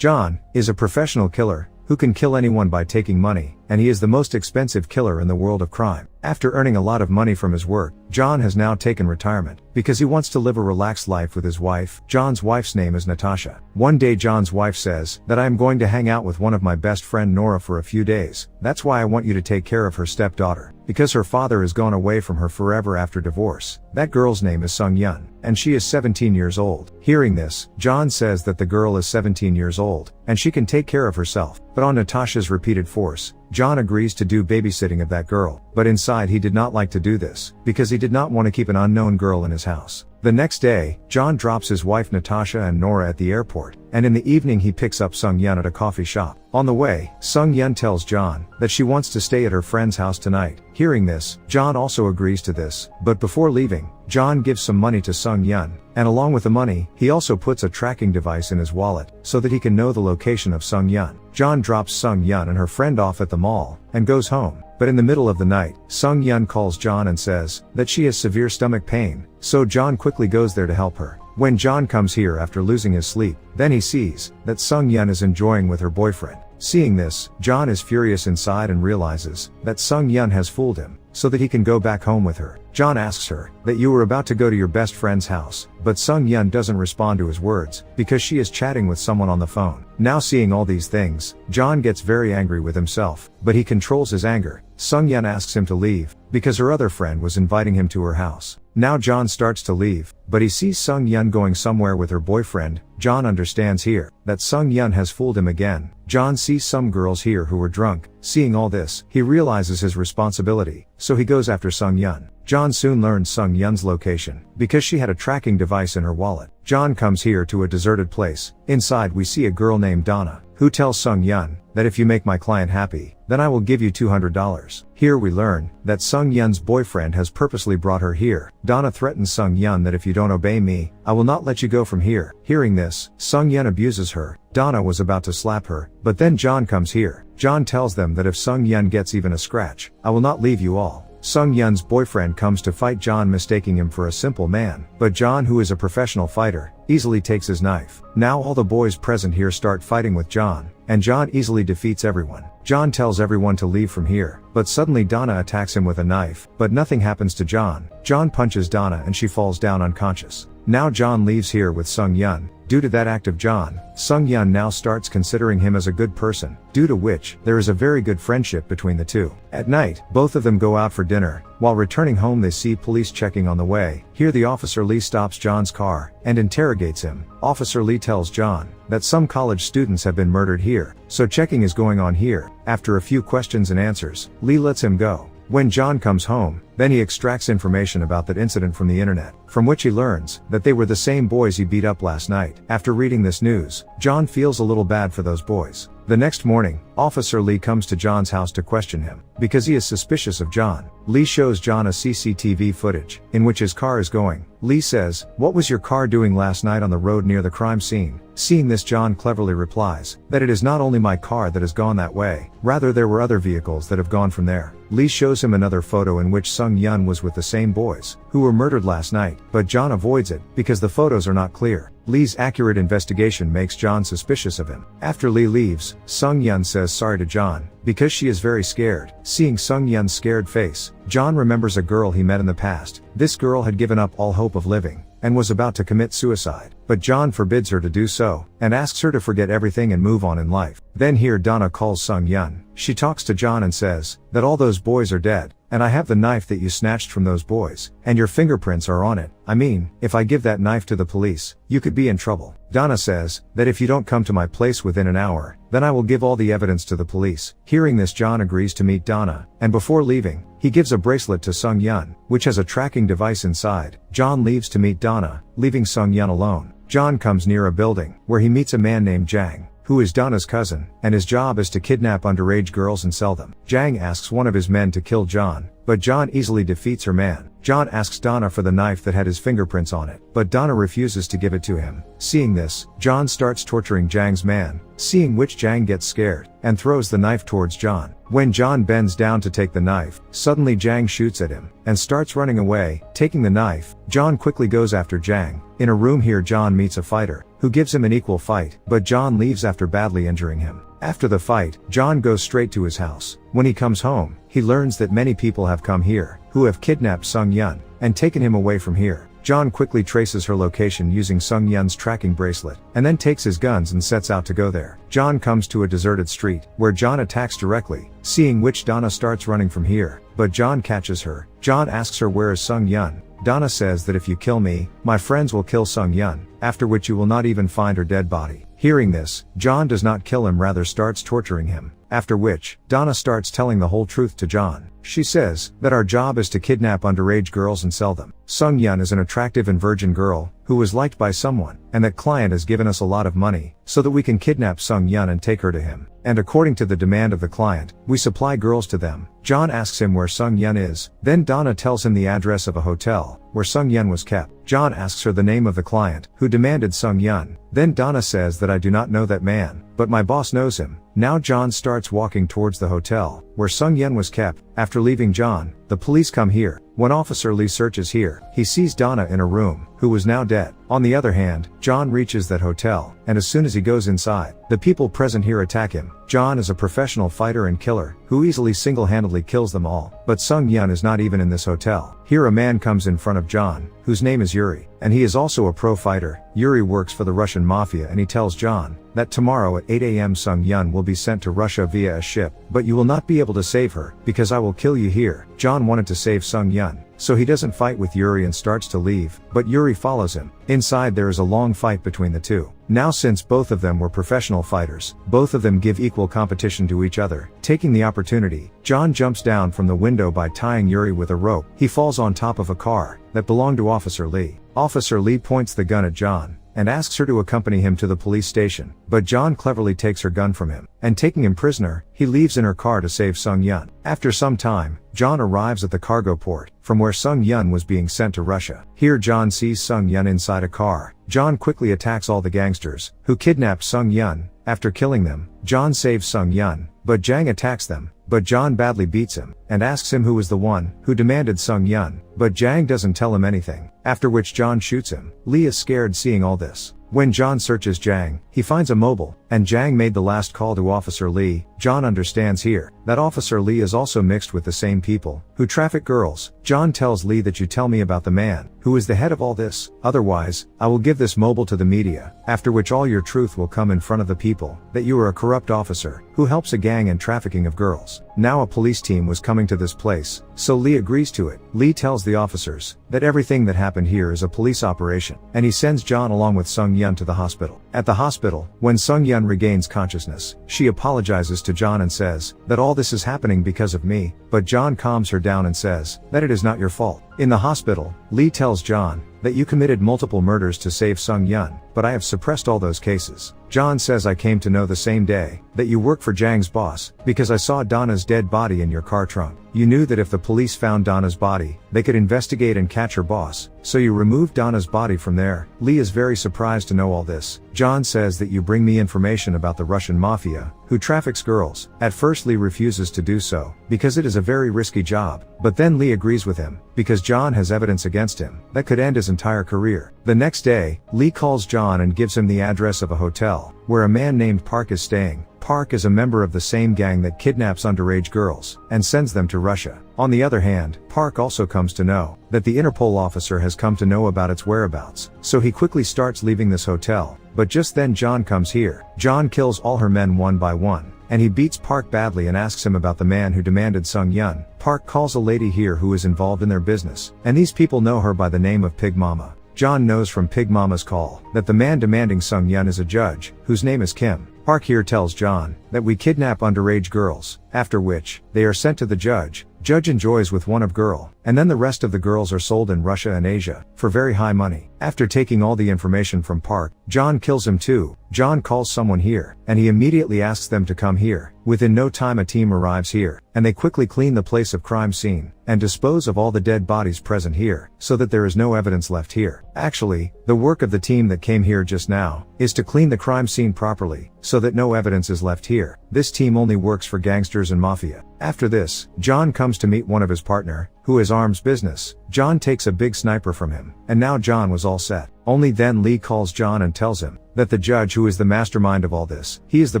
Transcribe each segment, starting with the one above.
John is a professional killer who can kill anyone by taking money, and he is the most expensive killer in the world of crime. After earning a lot of money from his work, John has now taken retirement because he wants to live a relaxed life with his wife. John's wife's name is Natasha. One day John's wife says that I am going to hang out with one of my best friend Nora for a few days. That's why I want you to take care of her stepdaughter, because her father has gone away from her forever after divorce. That girl's name is Sung Yun, and she is 17 years old. Hearing this, John says that the girl is 17 years old, and she can take care of herself. But on Natasha's repeated force, John agrees to do babysitting of that girl, but inside he did not like to do this, because he did not want to keep an unknown girl in his house. The next day, John drops his wife Natasha and Nora at the airport, and in the evening he picks up Sung Yun at a coffee shop. On the way, Sung Yun tells John that she wants to stay at her friend's house tonight. Hearing this, John also agrees to this, but before leaving, John gives some money to Sung Yun, and along with the money, he also puts a tracking device in his wallet, so that he can know the location of Sung Yun. John drops Sung Yun and her friend off at the mall, and goes home. But in the middle of the night, Sung Yun calls John and says that she has severe stomach pain, so John quickly goes there to help her. When John comes here after losing his sleep, then he sees that Sung Yun is enjoying with her boyfriend. Seeing this, John is furious inside and realizes that Sung Yun has fooled him, so that he can go back home with her. John asks her that you were about to go to your best friend's house, but Sung Yun doesn't respond to his words, because she is chatting with someone on the phone. Now seeing all these things, John gets very angry with himself, but he controls his anger. Sung Yun asks him to leave, because her other friend was inviting him to her house. Now John starts to leave, but he sees Sung Yun going somewhere with her boyfriend. John understands here that Sung Yun has fooled him again. John sees some girls here who were drunk. Seeing all this, he realizes his responsibility, so he goes after Sung Yun. John soon learns Sung Yun's location, because she had a tracking device in her wallet. John comes here to a deserted place. Inside we see a girl named Donna, who tells Sung Yun that if you make my client happy, then I will give you $200. Here we learn that Sung Yun's boyfriend has purposely brought her here. Donna threatens Sung Yun that if you don't obey me, I will not let you go from here. Hearing this, Sung Yun abuses her. Donna was about to slap her, but then John comes here. John tells them that if Sung Yun gets even a scratch, I will not leave you all. Sung Yun's boyfriend comes to fight John, mistaking him for a simple man, but John, who is a professional fighter, easily takes his knife. Now all the boys present here start fighting with John, and John easily defeats everyone. John tells everyone to leave from here, but suddenly Donna attacks him with a knife, but nothing happens to John. John punches Donna and she falls down unconscious. Now John leaves here with Sung Yun. Due to that act of John, Sung Yun now starts considering him as a good person, due to which there is a very good friendship between the two. At night, both of them go out for dinner. While returning home they see police checking on the way. Here the officer Lee stops John's car and interrogates him. Officer Lee tells John that some college students have been murdered here, so checking is going on here. After a few questions and answers, Lee lets him go. When John comes home, then he extracts information about that incident from the internet, from which he learns that they were the same boys he beat up last night. After reading this news, John feels a little bad for those boys. The next morning, Officer Lee comes to John's house to question him, because he is suspicious of John. Lee shows John a CCTV footage, in which his car is going. Lee says, "What was your car doing last night on the road near the crime scene?" Seeing this, John cleverly replies that it is not only my car that has gone that way, rather there were other vehicles that have gone from there. Lee shows him another photo in which Sung Yun was with the same boys, who were murdered last night, but John avoids it, because the photos are not clear. Lee's accurate investigation makes John suspicious of him. After Lee leaves, Sung Yun says sorry to John, because she is very scared. Seeing Sung Yun's scared face, John remembers a girl he met in the past. This girl had given up all hope of living, and was about to commit suicide. But John forbids her to do so, and asks her to forget everything and move on in life. Then here Donna calls Sung Yun. She talks to John and says that all those boys are dead, and I have the knife that you snatched from those boys, and your fingerprints are on it. I mean, if I give that knife to the police, you could be in trouble. Donna says that if you don't come to my place within an hour, then I will give all the evidence to the police. Hearing this, John agrees to meet Donna, and before leaving, he gives a bracelet to Sung Yun, which has a tracking device inside. John leaves to meet Donna, leaving Sung Yun alone. John comes near a building, where he meets a man named Jang, who is Donna's cousin, and his job is to kidnap underage girls and sell them. Jang asks one of his men to kill John, but John easily defeats her man. John asks Donna for the knife that had his fingerprints on it, but Donna refuses to give it to him. Seeing this, John starts torturing Jang's man, seeing which Jang gets scared, and throws the knife towards John. When John bends down to take the knife, suddenly Jang shoots at him, and starts running away. Taking the knife, John quickly goes after Jang. In a room here John meets a fighter, who gives him an equal fight, but John leaves after badly injuring him. After the fight, John goes straight to his house. When he comes home, he learns that many people have come here, who have kidnapped Sung Yun, and taken him away from here. John quickly traces her location using Sung Yun's tracking bracelet, and then takes his guns and sets out to go there. John comes to a deserted street, where John attacks directly, seeing which Donna starts running from here, but John catches her. John asks her where is Sung Yun. Donna says that if you kill me, my friends will kill Sung Yun, after which you will not even find her dead body. Hearing this, John does not kill him, rather starts torturing him, after which, Donna starts telling the whole truth to John. She says that our job is to kidnap underage girls and sell them. Sung Yun is an attractive and virgin girl, who was liked by someone, and that client has given us a lot of money, so that we can kidnap Sung Yun and take her to him. And according to the demand of the client, we supply girls to them. John asks him where Sung Yun is, then Donna tells him the address of a hotel, where Sung Yun was kept. John asks her the name of the client, who demanded Sung Yun. Then Donna says that I do not know that man, but my boss knows him. Now John starts walking towards the hotel, where Sung Yun was kept. After leaving John, the police come here. When Officer Lee searches here, he sees Donna in a room, who was now dead. On the other hand, John reaches that hotel, and as soon as he goes inside, the people present here attack him. John is a professional fighter and killer, who easily single-handedly kills them all, but Sung Yun is not even in this hotel. Here a man comes in front of John, whose name is Yuri, and he is also a pro fighter. Yuri works for the Russian mafia, and he tells John that tomorrow at 8 a.m. Sung Yun will be sent to Russia via a ship, but you will not be able to save her, because I will kill you here. John wanted to save Sung Yun, so he doesn't fight with Yuri and starts to leave, but Yuri follows him. Inside there is a long fight between the two. Now since both of them were professional fighters, both of them give equal competition to each other. Taking the opportunity, John jumps down from the window by tying Yuri with a rope. He falls on top of a car that belonged to Officer Lee. Officer Lee points the gun at John, and asks her to accompany him to the police station, but John cleverly takes her gun from him, and taking him prisoner, he leaves in her car to save Sung Yun. After some time, John arrives at the cargo port, from where Sung Yun was being sent to Russia. Here John sees Sung Yun inside a car. John quickly attacks all the gangsters, who kidnapped Sung Yun. After killing them, John saves Sung Yun, but Jang attacks them, but John badly beats him, and asks him who was the one who demanded Sung Yun, but Jang doesn't tell him anything, after which John shoots him. Lee is scared seeing all this. When John searches Jang, he finds a mobile, and Jang made the last call to Officer Lee. John understands here that Officer Lee is also mixed with the same people who traffic girls. John tells Lee that you tell me about the man who is the head of all this, otherwise, I will give this mobile to the media, after which all your truth will come in front of the people, that you are a corrupt officer who helps a gang in trafficking of girls. Now a police team was coming to this place, so Lee agrees to it. Lee tells the officers that everything that happened here is a police operation, and he sends John along with Sung Yun to the hospital. At the hospital, when Sung Yun regains consciousness, she apologizes to John and says that all this is happening because of me, but John calms her down and says that it is not your fault. In the hospital, Lee tells John that you committed multiple murders to save Sung Yun, but I have suppressed all those cases. John says I came to know the same day that you work for Jang's boss, because I saw Donna's dead body in your car trunk. You knew that if the police found Donna's body, they could investigate and catch her boss, so you removed Donna's body from there. Lee is very surprised to know all this. John says that you bring me information about the Russian mafia, who traffics girls. At first Lee refuses to do so, because it is a very risky job, but then Lee agrees with him, because John has evidence against him that could end his entire career. The next day, Lee calls John and gives him the address of a hotel, where a man named Park is staying. Park is a member of the same gang that kidnaps underage girls, and sends them to Russia. On the other hand, Park also comes to know that the Interpol officer has come to know about its whereabouts, so he quickly starts leaving this hotel, but just then John comes here. John kills all her men one by one, and he beats Park badly and asks him about the man who demanded Sung Yun. Park calls a lady here who is involved in their business, and these people know her by the name of Pig Mama. John knows from Pig Mama's call that the man demanding Sung Yun is a judge, whose name is Kim. Park here tells John that we kidnap underage girls, after which, they are sent to the judge. Judge enjoys with one of girl, and then the rest of the girls are sold in Russia and Asia, for very high money. After taking all the information from Park, John kills him too. John calls someone here, and he immediately asks them to come here. Within no time a team arrives here, and they quickly clean the place of crime scene, and dispose of all the dead bodies present here, so that there is no evidence left here. Actually, the work of the team that came here just now, is to clean the crime scene properly, so that no evidence is left here. This team only works for gangsters and mafia. After this, John comes to meet one of his partner, who is arms business. John takes a big sniper from him, and now John was all set. Only then Lee calls John and tells him that the judge who is the mastermind of all this, he is the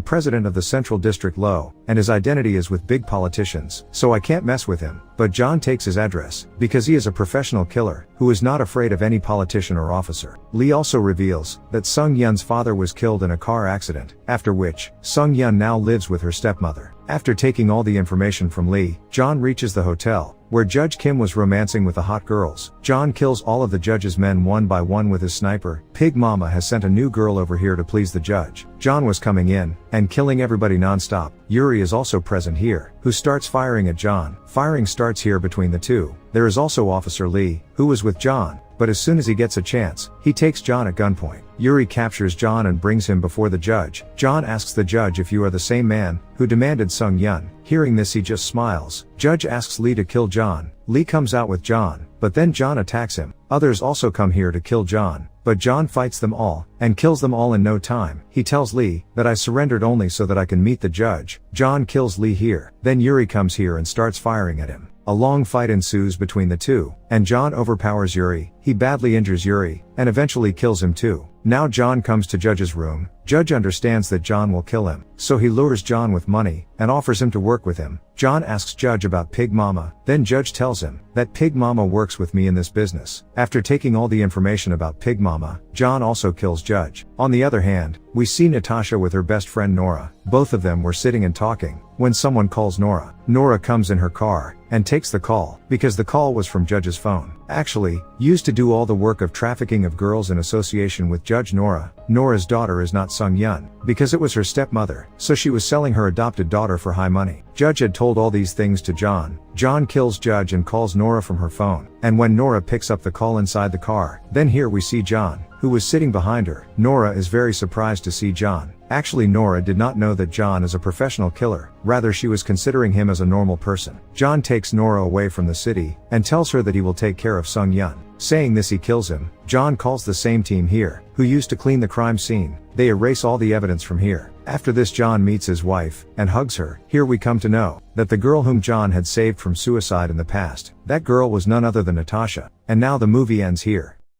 president of the Central District Law, and his identity is with big politicians, so I can't mess with him. But John takes his address, because he is a professional killer, who is not afraid of any politician or officer. Lee also reveals that Sung Yun's father was killed in a car accident, after which, Sung Yun now lives with her stepmother. After taking all the information from Lee, John reaches the hotel, where Judge Kim was romancing with the hot girls. John kills all of the judge's men one by one with his sniper. Pig Mama has sent a new girl over here to please the judge. John was coming in, and killing everybody non-stop. Yuri is also present here, who starts firing at John. Firing starts here between the two. There is also Officer Lee, who was with John, but as soon as he gets a chance, he takes John at gunpoint. Yuri captures John and brings him before the judge. John asks the judge if you are the same man who demanded Sung Yun. Hearing this, he just smiles. Judge asks Lee to kill John. Lee comes out with John, but then John attacks him. Others also come here to kill John, but John fights them all, and kills them all in no time. He tells Lee that I surrendered only so that I can meet the judge. John kills Lee here. Then Yuri comes here and starts firing at him. A long fight ensues between the two, and John overpowers Yuri. He badly injures Yuri, and eventually kills him too. Now John comes to Judge's room. Judge understands that John will kill him, so he lures John with money, and offers him to work with him. John asks Judge about Pig Mama, then Judge tells him that Pig Mama works with me in this business. After taking all the information about Pig Mama, John also kills Judge. On the other hand, we see Natasha with her best friend Nora. Both of them were sitting and talking, when someone calls Nora. Nora comes in her car, and takes the call, because the call was from Judge's phone. Actually, used to do all the work of trafficking of girls in association with Judge Nora. Nora's daughter is not Sung Yun, because it was her stepmother, so she was selling her adopted daughter for high money. Judge had told all these things to John. John kills Judge and calls Nora from her phone, and when Nora picks up the call inside the car, then here we see John, who was sitting behind her. Nora is very surprised to see John. Actually, Nora did not know that John is a professional killer, rather she was considering him as a normal person. John takes Nora away from the city, and tells her that he will take care of Sung Yun. Saying this, he kills him. John calls the same team here, who used to clean the crime scene. They erase all the evidence from here. After this, John meets his wife, and hugs her. Here we come to know that the girl whom John had saved from suicide in the past, that girl was none other than Natasha. And now the movie ends here.